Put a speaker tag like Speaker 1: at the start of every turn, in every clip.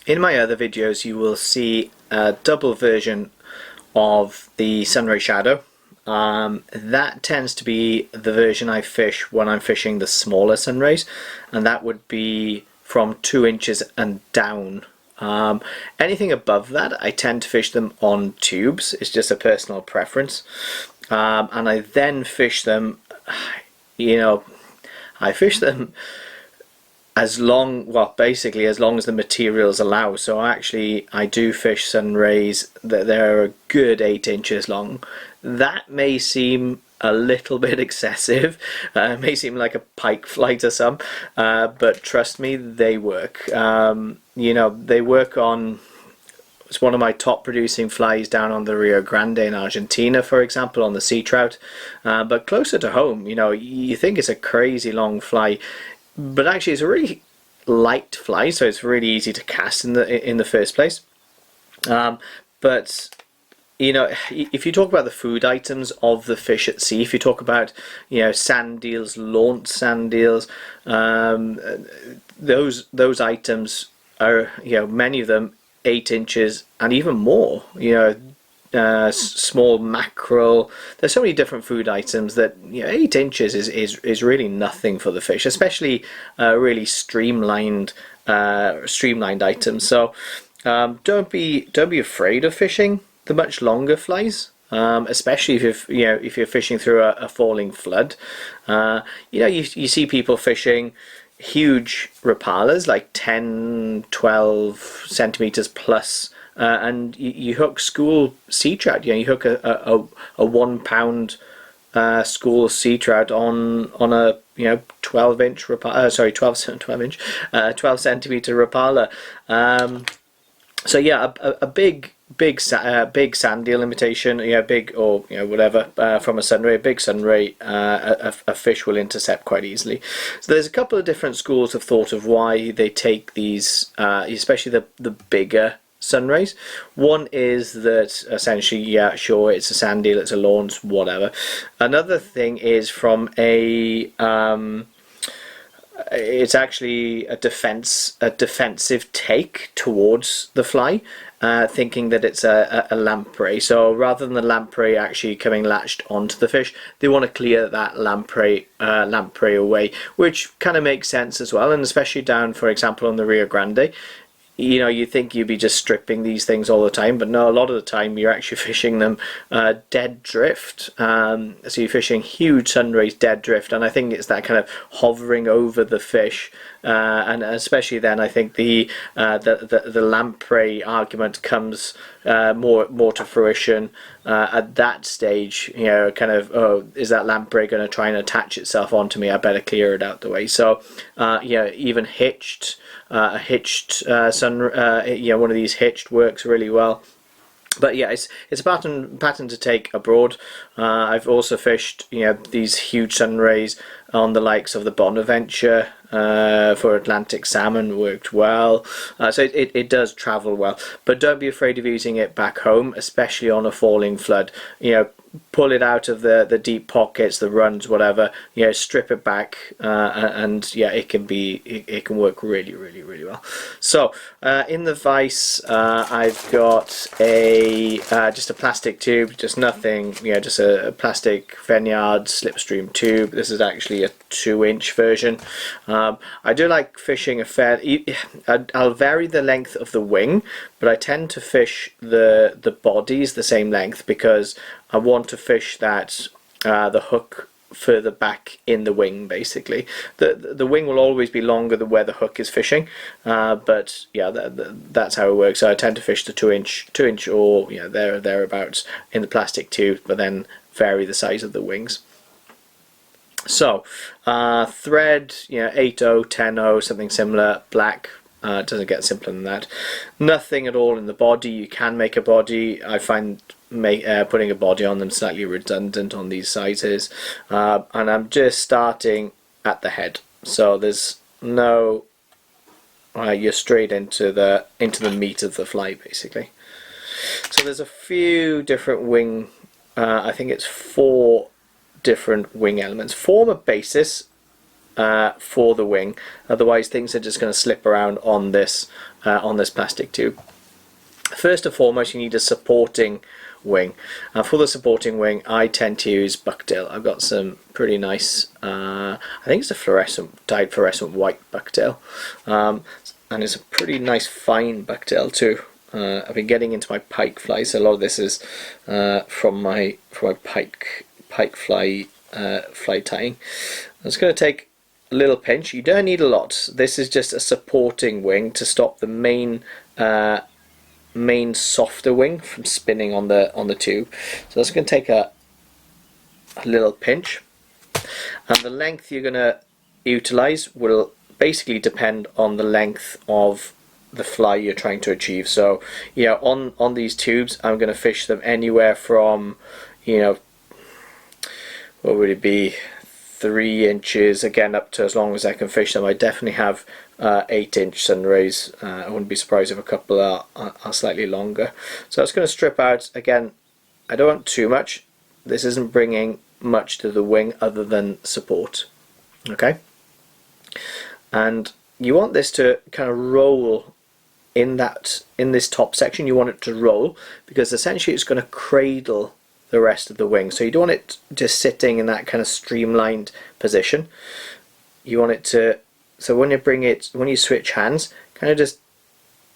Speaker 1: In my other videos you will see a double version of the Sunray shadow. That tends to be the version I fish when I'm fishing the smaller sunrays, and that would be from 2 inches and down. Anything above that I tend to fish them on tubes. It's just a personal preference, and I then fish them, I fish them basically as long as the materials allow. So actually I do fish sunrays that they're a good 8 inches long. That may seem a little bit excessive, may seem like a pike fly to some, but trust me, they work. They work on, it's one of my top producing flies down on the Rio Grande in Argentina, for example, on the sea trout. But closer to home, you think it's a crazy long fly, but actually it's a really light fly, so it's really easy to cast in the first place. But if you talk about the food items of the fish at sea, if you talk about sand eels, launch sand eels, those items are many of them 8 inches and even more. Small mackerel. There's so many different food items that 8 inches is really nothing for the fish, especially really streamlined items. So don't be afraid of fishing the much longer flies, especially if you're fishing through a falling flood. You see people fishing huge rapalas like 10-12 centimeters plus. And you hook school sea trout. You hook a 1 pound school sea trout on a 12 inch rapala. 12 centimeter rapala. So yeah, a big sand eel imitation, big or whatever, from a sunray, a big sunray, a fish will intercept quite easily. So there's a couple of different schools of thought of why they take these, especially the bigger sunrays. One is that essentially, yeah, sure, it's a sand eel, it's a launch, whatever. Another thing is from a it's actually a defensive take towards the fly, thinking that it's a lamprey. So rather than the lamprey actually coming latched onto the fish, they want to clear that lamprey away, which kind of makes sense as well. And especially down, for example, on the Rio Grande, you think you'd be just stripping these things all the time, but no, a lot of the time you're actually fishing them dead drift. So you're fishing huge sunrays dead drift, and I think it's that kind of hovering over the fish, and especially then I think the lamprey argument comes more to fruition at that stage. Kind of, oh, is that lamprey going to try and attach itself onto me? I better clear it out the way. So even hitched. A hitched one of these hitched works really well. But yeah, it's a pattern to take abroad. I've also fished these huge sunrays on the likes of the Bonaventure for Atlantic salmon, worked well. So it does travel well, but don't be afraid of using it back home, especially on a falling flood. Pull it out of the deep pockets, the runs, whatever. Strip it back, and yeah, it can work really, really, really well. So in the vise, I've got just a plastic tube, just nothing. Just a plastic Vineyard slipstream tube. This is actually a 2-inch version. I do like fishing I'll vary the length of the wing, but I tend to fish the bodies the same length because I want to fish that the hook further back in the wing. Basically, the wing will always be longer than where the hook is fishing, but yeah, that's how it works. So I tend to fish the 2-inch or thereabouts in the plastic tube, but then vary the size of the wings. So thread, 8/0, 10/0, something similar, black. It doesn't get simpler than that. Nothing at all in the body. You can make a body. I find putting a body on them slightly redundant on these sizes, and I'm just starting at the head. So there's no, you're straight into the meat of the fly basically. So there's a few different wing. I think it's 4 different wing elements. Form a basis for the wing. Otherwise things are just going to slip around on this plastic tube. First and foremost, you need a supporting wing. For the supporting wing, I tend to use bucktail. I've got some pretty nice, I think it's a dyed fluorescent white bucktail, and it's a pretty nice fine bucktail too. I've been getting into my pike fly, so a lot of this is from my pike fly fly tying. It's going to take a little pinch. You don't need a lot. This is just a supporting wing to stop the main softer wing from spinning on the tube. So that's going to take a little pinch, and the length you're going to utilize will basically depend on the length of the fly you're trying to achieve. So yeah, on these tubes I'm going to fish them anywhere from, you know, what would it be, 3 inches again up to as long as I can fish them. I definitely have 8-inch Sunrays. I wouldn't be surprised if a couple are slightly longer. So it's going to strip out again. I don't want too much. This isn't bringing much to the wing other than support. Okay, and you want this to kind of roll in this top section. You want it to roll because essentially it's going to cradle the rest of the wing. So you don't want it just sitting in that kind of streamlined position. You want it to, so when you switch hands, kind of just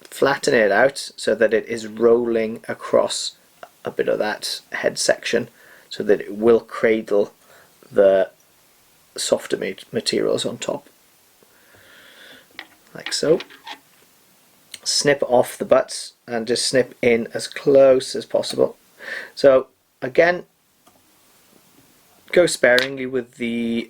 Speaker 1: flatten it out so that it is rolling across a bit of that head section, so that it will cradle the softer materials on top, like so. Snip off the butts and just snip in as close as possible. So again, go sparingly with the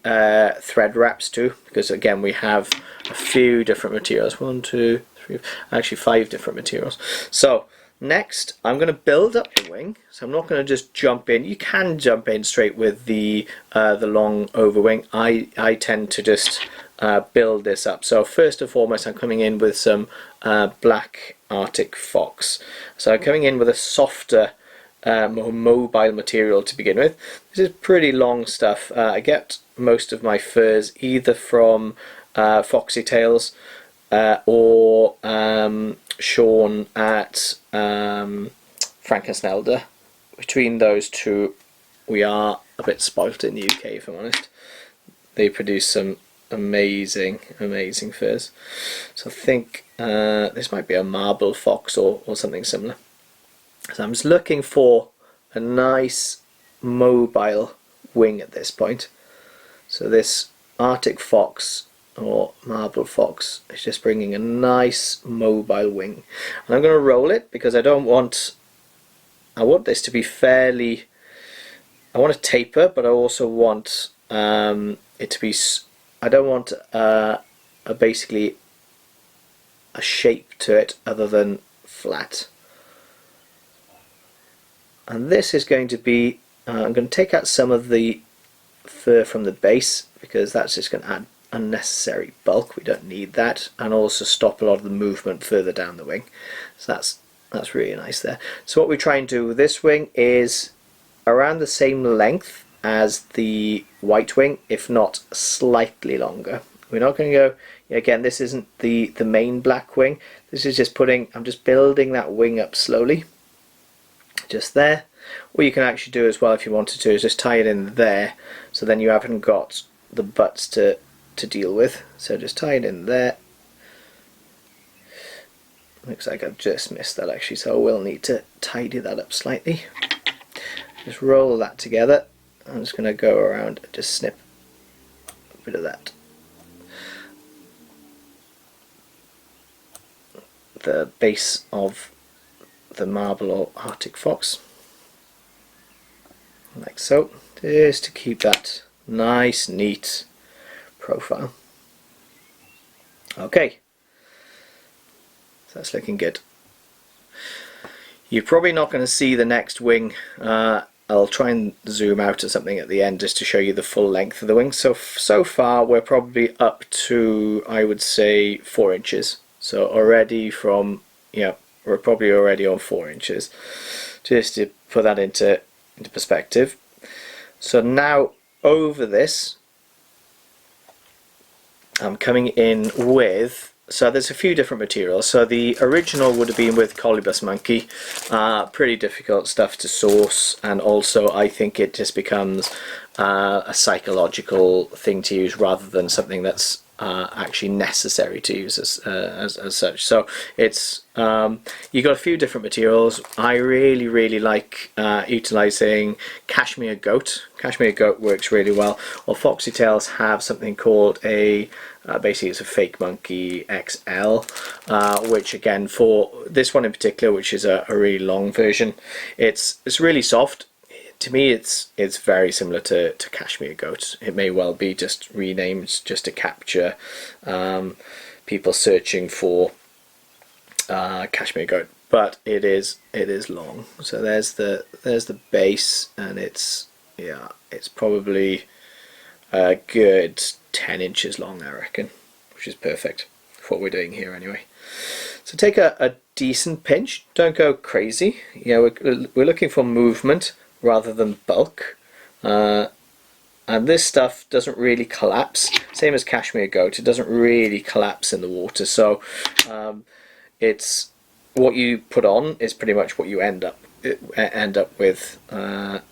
Speaker 1: thread wraps too, because again we have a few different materials. 1, 2, 3, actually 5 different materials. So next I'm going to build up the wing. So I'm not going to just jump in. You can jump in straight with the long overwing. I tend to just build this up. So first and foremost I'm coming in with some black Arctic fox. So I'm coming in with a softer, more mobile material to begin with. This is pretty long stuff. I get most of my furs either from Foxy Tails or Sean at Frankensnelder. Between those two we are a bit spoilt in the UK, if I'm honest. They produce some amazing furs. So I think this might be a marble fox or something similar. So I'm just looking for a nice mobile wing at this point. So this Arctic fox or marble fox is just bringing a nice mobile wing. And I'm going to roll it because I want this to be fairly, I want to taper, but I also want it to be, I don't want basically a shape to it other than flat. And this is going to be, I'm going to take out some of the fur from the base because that's just going to add unnecessary bulk. We don't need that, and also stop a lot of the movement further down the wing. So that's really nice there. So what we try and do with this wing is around the same length as the white wing, if not slightly longer. We're not going to go, again, this isn't the main black wing. This is just I'm just building that wing up slowly. Just there. What you can actually do as well if you wanted to is just tie it in there, so then you haven't got the butts to deal with. So just tie it in there. Looks like I've just missed that actually, so I will need to tidy that up slightly. Just roll that together. I'm just going to go around and just snip a bit of that. The base of the marble or Arctic fox, like so, just to keep that nice neat profile. Okay, so that's looking good. You're probably not going to see the next wing. I'll try and zoom out or something at the end just to show you the full length of the wing. So far we're probably up to, I would say, 4 inches. So already from, we're probably already on 4 inches, just to put that into perspective. So now over this I'm coming in with, so there's a few different materials. So the original would have been with Colobus Monkey, pretty difficult stuff to source, and also I think it just becomes a psychological thing to use rather than something that's actually necessary to use as such. So it's you got a few different materials. I really like utilizing Cashmere Goat. Cashmere Goat works really well. Or Foxy Tails have something called a basically it's a fake monkey XL, which again, for this one in particular, which is a really long version, it's really soft. To me, it's very similar to Cashmere Goat. It may well be just renamed just to capture people searching for Cashmere Goat, but it is long. So there's the base, and it's probably a good 10 inches long, I reckon, which is perfect for what we're doing here anyway. So take a decent pinch. Don't go crazy. We're looking for movement rather than bulk, and this stuff doesn't really collapse, same as Cashmere Goat. It doesn't really collapse in the water, so it's what you put on is pretty much what you end up with,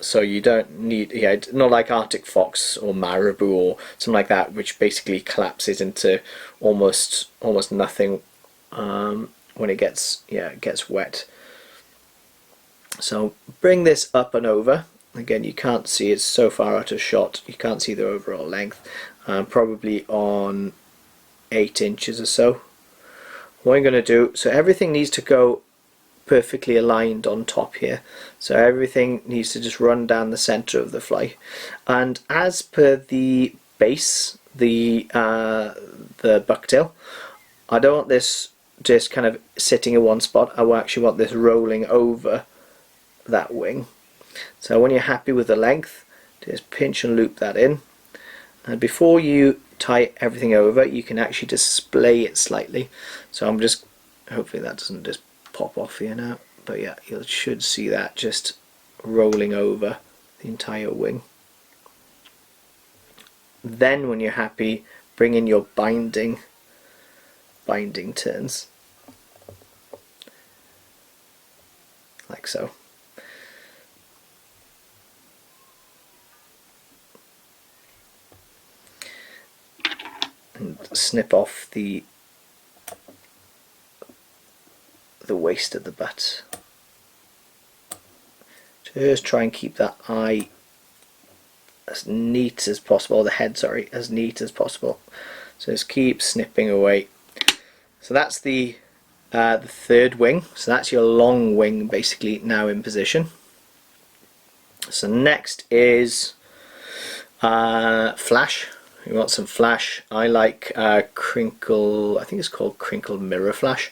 Speaker 1: so you don't need, not like Arctic Fox or Marabou or something like that, which basically collapses into almost nothing when it gets wet. So bring this up and over. Again, you can't see, it's so far out of shot, you can't see the overall length. Probably on 8 inches or so. What I'm going to do, so everything needs to go perfectly aligned on top here. So everything needs to just run down the center of the fly. And as per the base, the bucktail, I don't want this just kind of sitting in one spot. I actually want this rolling over that wing. So when you're happy with the length, just pinch and loop that in, and before you tie everything over, you can actually display it slightly. So I'm just, hopefully that doesn't just pop off here now, but yeah, you should see that just rolling over the entire wing. Then when you're happy, bring in your binding turns, like so. And snip off the waist of the butt. Just try and keep that eye as neat as possible, the head, sorry, as neat as possible. So just keep snipping away. So that's the third wing. So that's your long wing basically now in position. So next is flash. We want some flash. I like crinkle, I think it's called crinkle mirror flash,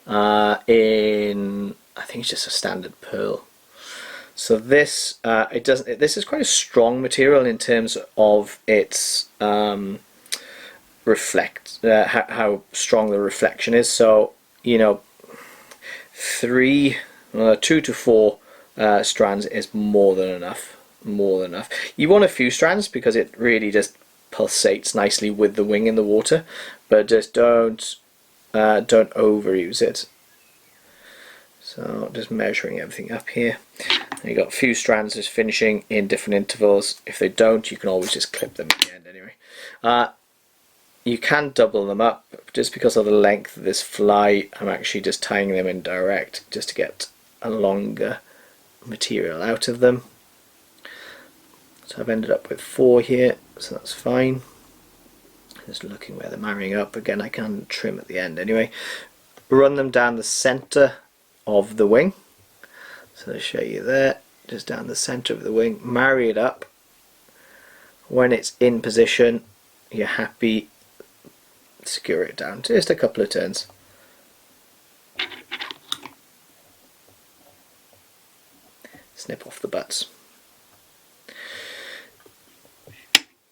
Speaker 1: in, I think it's just a standard pearl. So this this is quite a strong material in terms of its how strong the reflection is. So 2 to 4 strands is more than enough. You want a few strands because it really just pulsates nicely with the wing in the water, but just don't overuse it. So just measuring everything up here. And you got a few strands just finishing in different intervals. If they don't, you can always just clip them at the end anyway. You can double them up, just because of the length of this fly. I'm actually just tying them in direct just to get a longer material out of them. So I've ended up with 4 here, so that's fine. Just looking where they're marrying up. Again, I can trim at the end anyway. Run them down the center of the wing. So I'll show you there, just down the center of the wing. Marry it up. When it's in position, you're happy, secure it down. Just a couple of turns. Snip off the butts.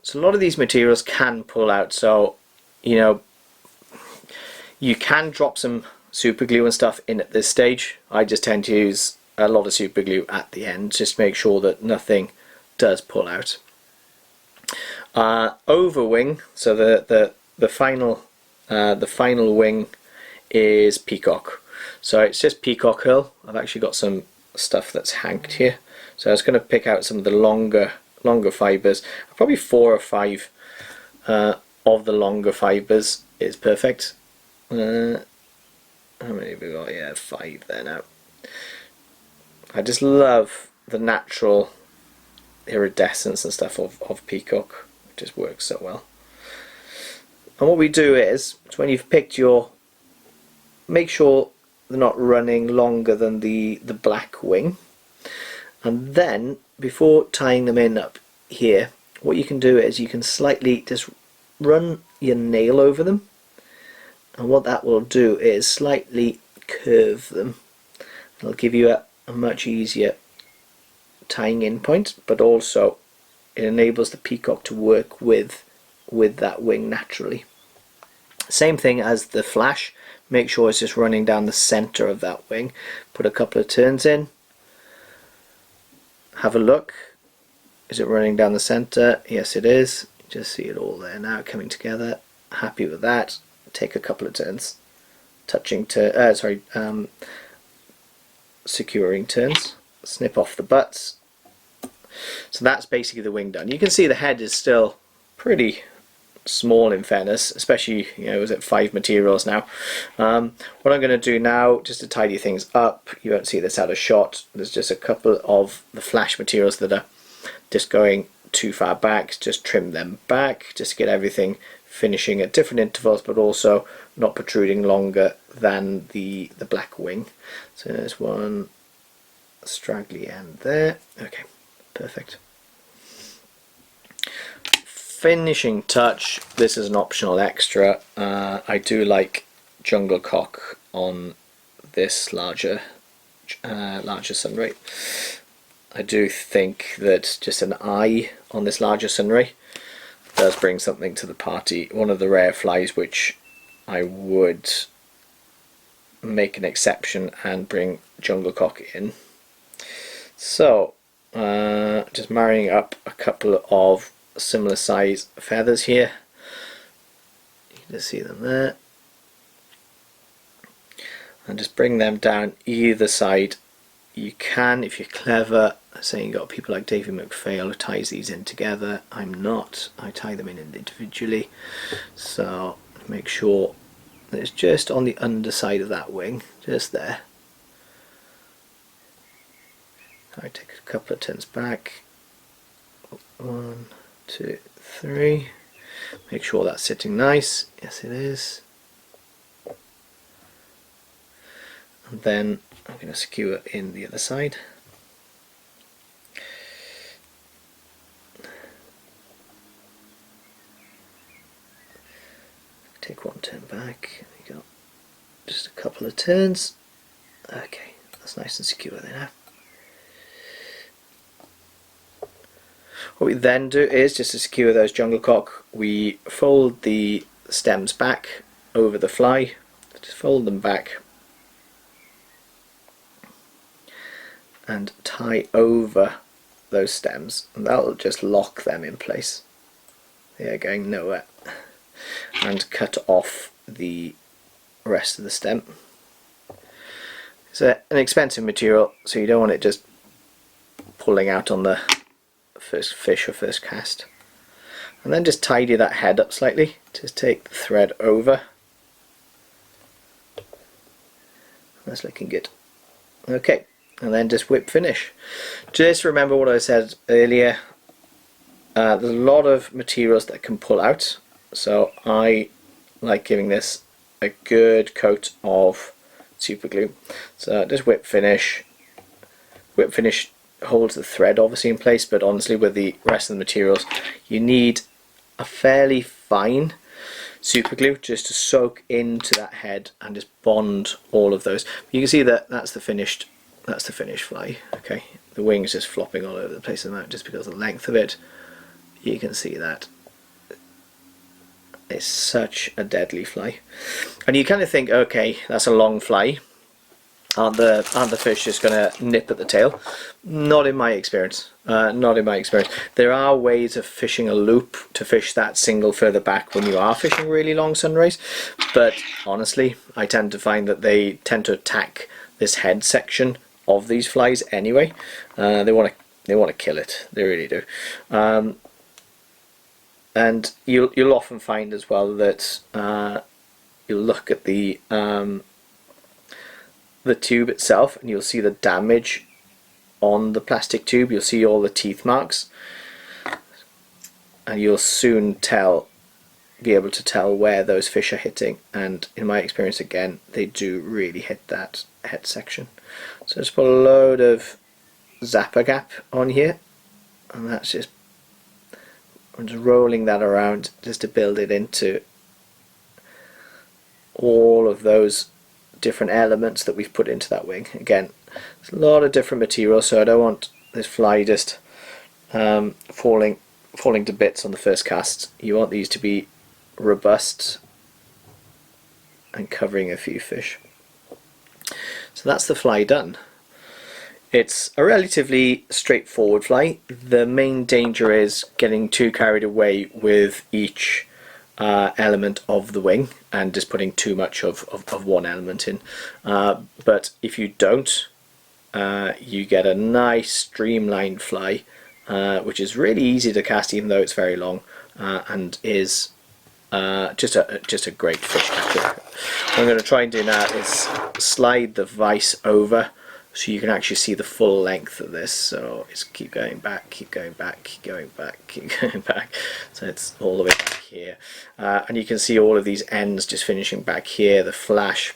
Speaker 1: So a lot of these materials can pull out, so you can drop some super glue and stuff in at this stage. I just tend to use a lot of super glue at the end, just to make sure that nothing does pull out. Overwing, so the the final wing is peacock. So it's just peacock herl. I've actually got some stuff that's hanked here, so I was going to pick out some of the longer fibres. Probably 4 or 5 of the longer fibres is perfect. How many have we got? Yeah, 5 there now. I just love the natural iridescence and stuff of peacock. It just works so well. And what we do is when you've picked your, make sure they're not running longer than the black wing, and then before tying them in up here, what you can do is you can slightly just run your nail over them, and what that will do is slightly curve them. It'll give you a much easier tying in point, but also it enables the peacock to work with that wing naturally. Same thing as the flash. Make sure it's just running down the center of that wing. Put a couple of turns in, have a look. Is it running down the center? Yes, it is. Just see it all there now coming together. Happy with that. Take a couple of turns, securing turns. Snip off the butts. So that's basically the wing done. You can see the head is still pretty small in fairness, especially, you know, is it 5 materials now. What I'm going to do now, just to tidy things up, you won't see this out of shot, there's just a couple of the flash materials that are just going too far back. Just trim them back just to get everything finishing at different intervals, but also not protruding longer than the black wing. So there's one straggly end there. Okay, perfect. Finishing touch, this is an optional extra. I do like jungle cock on this larger Sunray. I do think that just an eye on this larger Sunray does bring something to the party. One of the rare flies which I would make an exception and bring jungle cock in. So just marrying up a couple of similar size feathers here. You can just see them there, and just bring them down either side. You can, if you're clever, say you got people like David McPhail who ties these in together. I'm not. I tie them in individually. So make sure that it's just on the underside of that wing, just there. I take a couple of turns back. 1, 2, 3. Make sure that's sitting nice. Yes, it is. And then I'm going to skewer in the other side. Take one turn back. There you go. Just a couple of turns. Okay, that's nice and secure there now. What we then do is, just to secure those jungle cock, we fold the stems back over the fly. Just fold them back and tie over those stems, and that'll just lock them in place. They are going nowhere. And cut off the rest of the stem. It's an expensive material, so you don't want it just pulling out on the first fish or first cast. And then just tidy that head up slightly. Just take the thread over. That's looking good. Okay, and then just whip finish. Just remember what I said earlier. There's a lot of materials that can pull out, so I like giving this a good coat of super glue. So just whip finish. Whip finish holds the thread obviously in place, but honestly with the rest of the materials you need a fairly fine super glue just to soak into that head and just bond all of those. You can see that that's the finished fly. Okay, the wings just flopping all over the place at the moment just because of the length of it. You can see that it's such a deadly fly, and you kind of think, okay, that's a long fly, Aren't the fish just going to nip at the tail? Not in my experience. Not in my experience. There are ways of fishing a loop to fish that single further back when you are fishing really long sunrays, but honestly, I tend to find that they tend to attack this head section of these flies anyway. They want to kill it. They really do. And you'll often find as well that you'll look at the tube itself and you'll see the damage on the plastic tube. You'll see all the teeth marks, and you'll soon be able to tell where those fish are hitting, and in my experience again they do really hit that head section. So just put a load of Zapper Gap on here, and that's just, I'm just rolling that around just to build it into all of those different elements that we've put into that wing. Again, there's a lot of different material, so I don't want this fly just falling to bits on the first cast. You want these to be robust and covering a few fish. So that's the fly done. It's a relatively straightforward fly. The main danger is getting too carried away with each element of the wing and just putting too much of one element in. But if you don't, you get a nice streamlined fly, which is really easy to cast even though it's very long, and is just a great fish catcher. What I'm going to try and do now is slide the vise over so you can actually see the full length of this. So it's keep going back, keep going back, keep going back, keep going back. So it's all the way back here. And you can see all of these ends just finishing back here, the flash,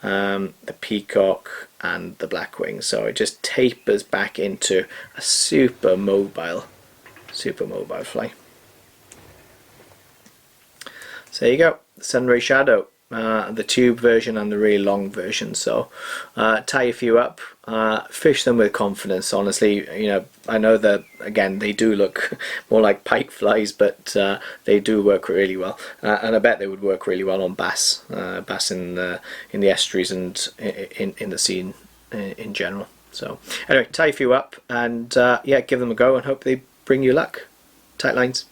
Speaker 1: the peacock and the black wing. So it just tapers back into a super mobile fly. So there you go, the Sunray Shadow. The tube version and the really long version. So tie a few up, fish them with confidence. Honestly, you know, I know that again they do look more like pike flies, but they do work really well, and I bet they would work really well on bass in the estuaries and in the sea in general. So anyway, tie a few up and yeah, give them a go and hope they bring you luck. Tight lines.